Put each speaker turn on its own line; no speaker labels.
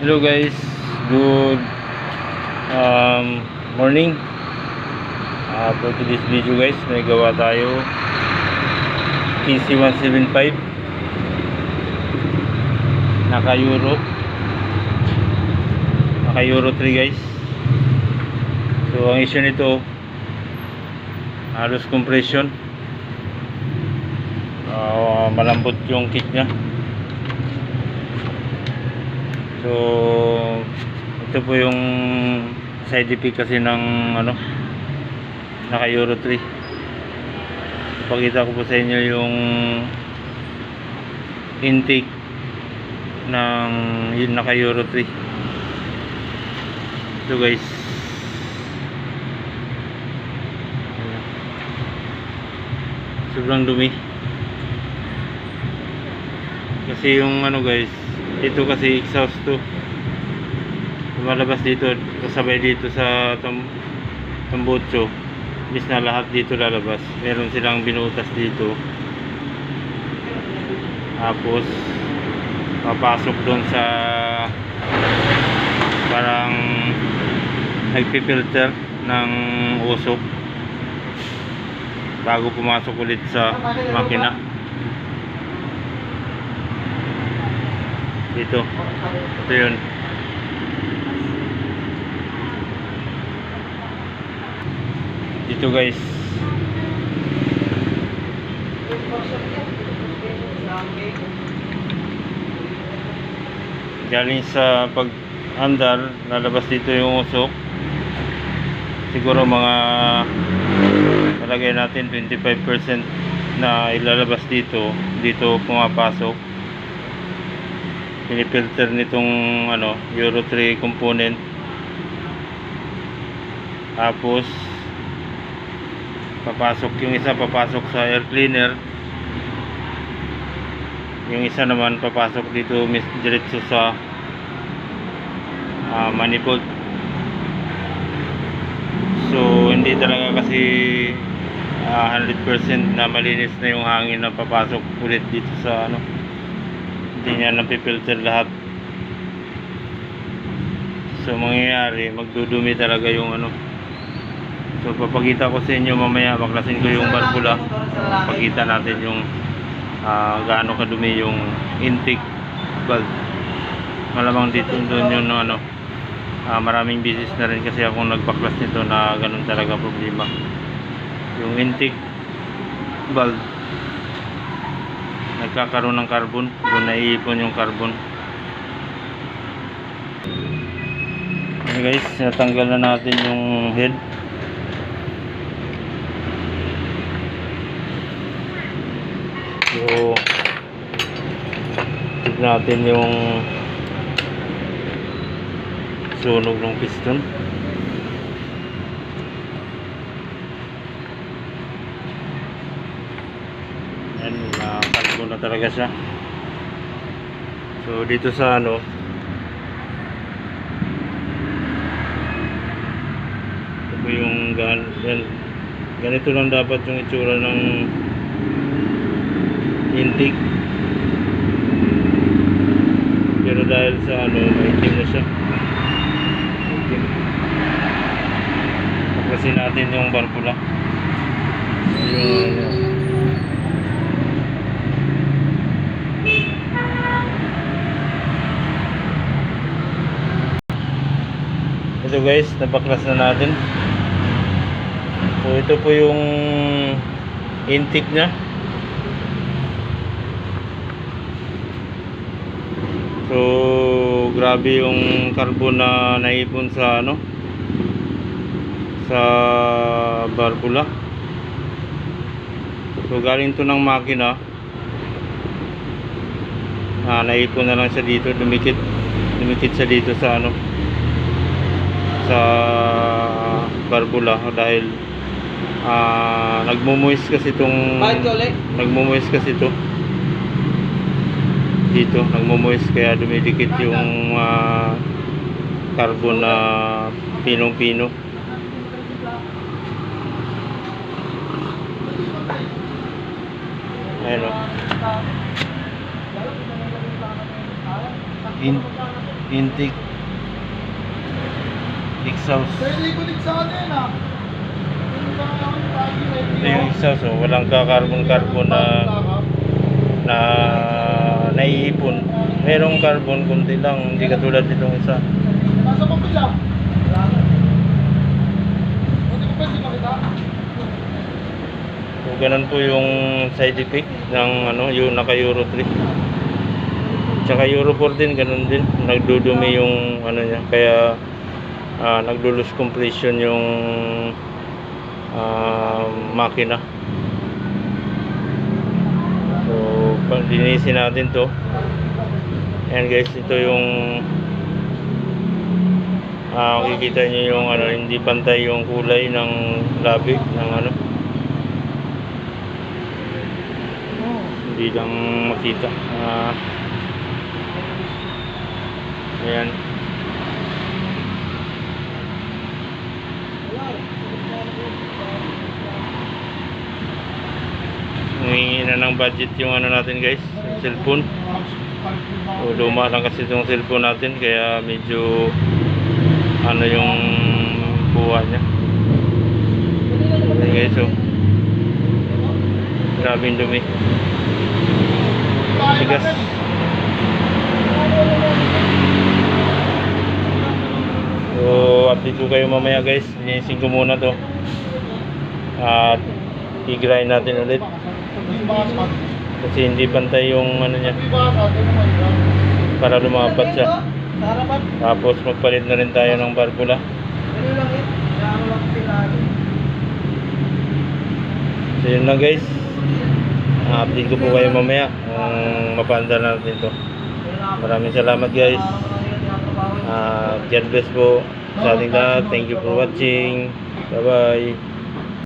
Hello guys, good morning. For today's video guys, may gawa tayo TC175 naka Euro 3 guys. So ang issue nito, halos compression, malambot yung kit nya. So ito po yung side effect kasi ng naka Euro 3. Pakita ko po sa inyo yung intake ng naka Euro 3. Ito guys, sobrang dumi kasi yung guys, ito kasi exhaust to, lumalabas dito kasabay dito sa tambutso. Bis na lahat dito lalabas, meron silang binutas dito, tapos papasok doon sa parang nagpipilter ng usok bago pumasok ulit sa makina. Ito yun. Dito guys, galing sa pag-andar, lalabas dito yung usok. Siguro mga palagay natin 25% na ilalabas dito pumapasok. Pinifilter nitong Euro 3 component, tapos papasok yung isa, papasok sa air cleaner, yung isa naman papasok dito diretso sa manifold. So hindi talaga kasi 100% na malinis na yung hangin na papasok ulit dito sa hindi niya napipilter lahat. So mangyayari, magdudumi talaga yung So papakita ko sa inyo mamaya, baklasin ko yung barbula, pakita natin yung gaano kadumi yung intake valve. Malamang dito doon yung maraming business na rin kasi akong nagbaklas nito na ganun talaga problema. Yung intake valve nagkakaroon ng carbon, doon naiipon yung carbon. Okay guys, natanggal na natin yung head. So tignan natin yung sunog ng piston. Yan, nakalbo na talaga siya. So dito sa ito po yung ganito lang dapat yung itsura ng intake, pero dahil sa maitim na siya. Paklasin natin yung barbula, ito guys, napaklas na natin. So ito po yung intake nya. So grabe yung carbon na naipon sa sa barbula. So galing to ng makina, naipon na lang siya dito, dumikit siya dito sa sa barbula dahil nagmo-moist kasi ito dito, nagmo-moist kaya dumidikit yung carbon na pinong-pino. Ayan intake exhaust.
Pwede ko din sa atin ah.
Ito yung exhaust, oh. Walang ka-carbon-carbon na naiipon. Merong carbon kunti lang, hindi katulad nitong isa.
Nasa papila. Hindi ko pwede makita.
So, ganun po yung side effect ng ano, yung naka Euro 3. Tsaka Euro 4 din, ganun din. Nagdudumi yung ano niya, kaya naglo-lose compression yung makina. So, pag linisin natin to. Ayan guys, ito yung makikita nyo yung ano, hindi pantay yung kulay ng labi ng ano. Hindi lang makita. Ayan. Humingi na ng budget yung ano natin guys, cellphone. So, luma lang kasi itong cellphone natin, kaya medyo ano yung buwan niya. Ayan guys, so grabing dumi. Tigas. So, update ko kayo mamaya guys. Linisin ko muna to at i-grind natin ulit kasi hindi pantay yung ano niya, para lumapat siya. Tapos magpalit na rin tayo ng barbula. So yun lang guys, update ko po kayo mamaya kung mapanda natin to. Maraming salamat guys. God bless po sa ating lahat. Thank you for watching. Bye bye.